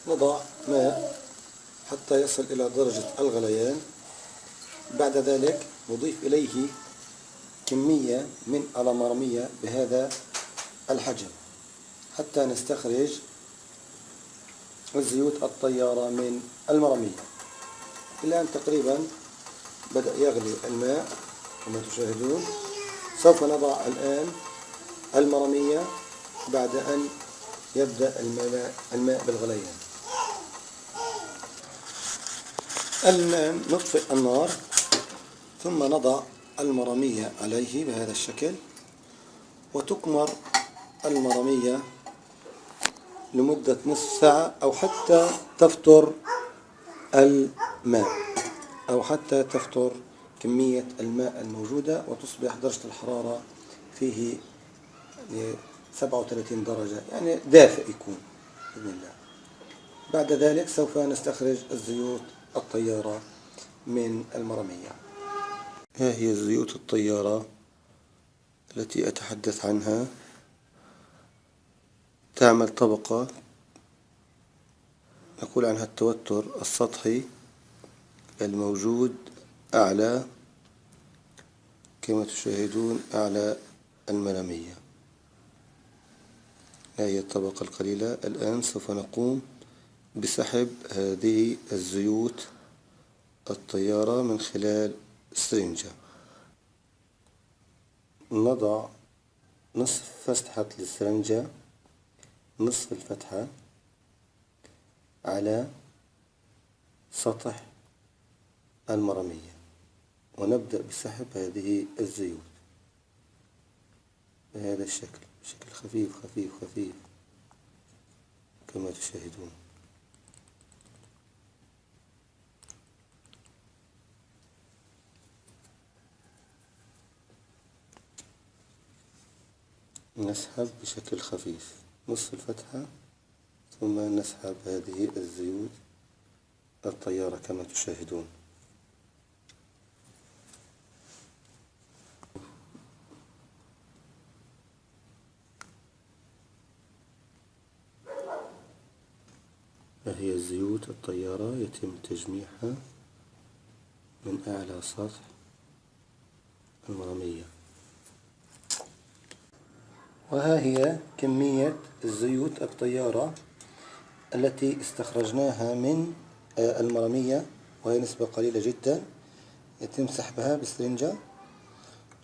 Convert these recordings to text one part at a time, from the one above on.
نضع ماء حتى يصل إلى درجة الغليان. بعد ذلك نضيف إليه كمية من المرمية بهذا الحجم حتى نستخرج الزيوت الطيارة من المرمية. الآن تقريبا بدأ يغلي الماء كما تشاهدون. سوف نضع الآن المرمية بعد أن يبدأ الماء بالغليان. الآن نطفئ النار ثم نضع المرمية عليه بهذا الشكل، وتكمر المرمية لمدة نصف ساعة أو حتى تفتر الماء أو حتى تفتر كمية الماء الموجودة وتصبح درجة الحرارة فيه 37 درجة، يعني دافئ يكون بإذن الله. بعد ذلك سوف نستخرج الزيوت الطيارة من المرمية. ها هي زيوت الطيارة التي أتحدث عنها. تعمل طبقة نقول عنها التوتر السطحي الموجود أعلى كما تشاهدون أعلى المرمية. هذه الطبقة القليلة. الآن سوف نقوم بسحب هذه الزيوت الطيارة من خلال سرنجة. نضع نصف فتحة السرنجة، نصف الفتحة على سطح المرمية، ونبدأ بسحب هذه الزيوت بهذا الشكل، بشكل خفيف خفيف خفيف كما تشاهدون. نسحب بشكل خفيف نصف الفتحة ثم نسحب هذه الزيوت الطيارة كما تشاهدون. هي الزيوت الطيارة يتم تجميعها من أعلى سطح المرمية. وها هي كمية الزيوت الطيارة التي استخرجناها من المرمية، وهي نسبة قليلة جدا. يتم سحبها بسرنجة،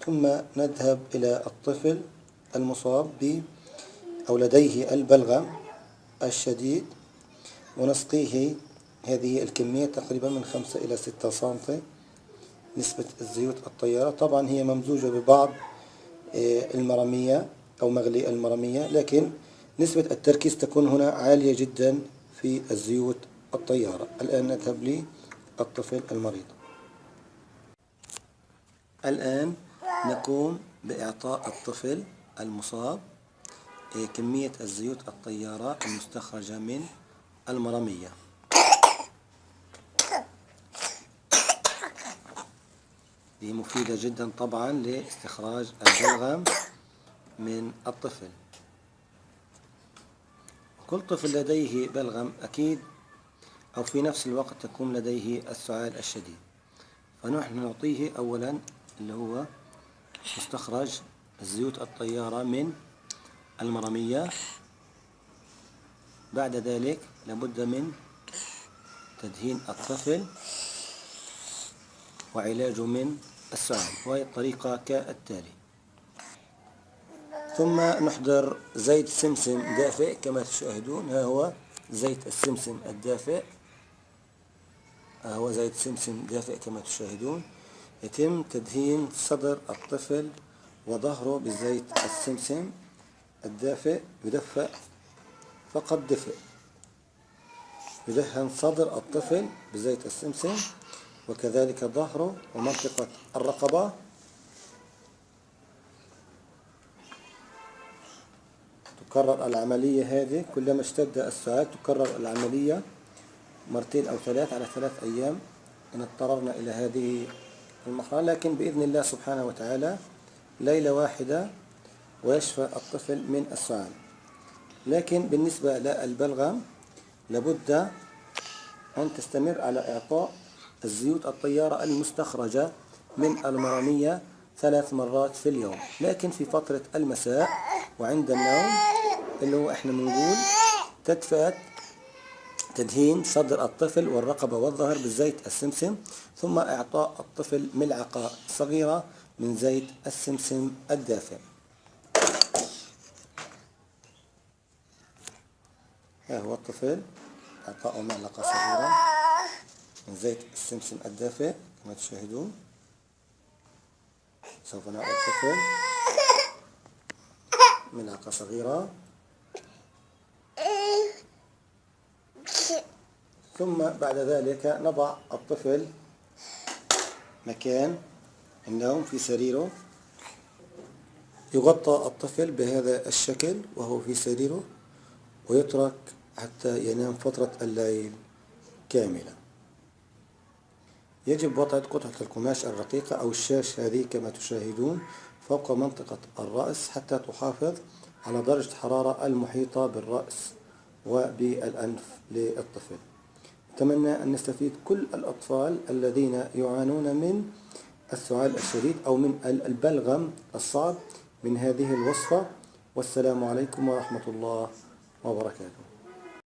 ثم نذهب إلى الطفل المصاب أو لديه البلغم الشديد ونسقيه هذه الكمية تقريبا من 5 إلى 6 سنتي نسبة الزيوت الطيارة. طبعا هي ممزوجة ببعض المرمية أو مغلي المرمية، لكن نسبة التركيز تكون هنا عالية جدا في الزيوت الطيارة. الآن نذهب للطفل المريض. الآن نقوم بإعطاء الطفل المصاب كمية الزيوت الطيارة المستخرجة من المرمية. هي مفيدة جدا طبعا لاستخراج البلغم من الطفل. كل طفل لديه بلغم أكيد، أو في نفس الوقت تكون لديه السعال الشديد، فنحن نعطيه أولا اللي هو مستخرج الزيوت الطيارة من المرمية. بعد ذلك لابد من تدهين الطفل وعلاجه من السعال، وهي الطريقة كالتالي. ثم نحضر زيت سمسم دافئ كما تشاهدون. ها هو زيت السمسم الدافئ، ها هو زيت سمسم دافئ كما تشاهدون. يتم تدهين صدر الطفل وظهره بزيت السمسم الدافئ، يدفأ فقط دفء. يدهن صدر الطفل بزيت السمسم، وكذلك ظهره ومنطقة الرقبة. تكرر العملية هذه كلما اشتد السعال، تكرر العملية 2 أو 3 على 3 أيام إن اضطررنا إلى هذه المرحلة، لكن بإذن الله سبحانه وتعالى ليلة واحدة ويشفى الطفل من السعال. لكن بالنسبة للبلغم لابد أن تستمر على إعطاء الزيوت الطيارة المستخرجة من المرامية 3 مرات في اليوم، لكن في فترة المساء وعند النوم اللي هو احنا بنقول تدفئة تدهين صدر الطفل والرقبة والظهر بالزيت السمسم، ثم إعطاء الطفل ملعقة صغيرة من زيت السمسم الدافئ. ها هو الطفل، إعطاءه معلقة صغيرة من زيت السمسم الدافئ كما تشاهدون. سوف نعطي الطفل ملعقة صغيرة، ثم بعد ذلك نضع الطفل مكان النوم في سريره. يغطى الطفل بهذا الشكل وهو في سريره ويترك حتى ينام فترة الليل كاملة. يجب وضع قطعة القماش الرقيقة أو الشاش هذه كما تشاهدون فوق منطقة الرأس حتى تحافظ على درجة حرارة المحيطة بالرأس وبالأنف للطفل. أتمنى أن نستفيد كل الأطفال الذين يعانون من السعال الشديد أو من البلغم الصعب من هذه الوصفة، والسلام عليكم ورحمة الله وبركاته.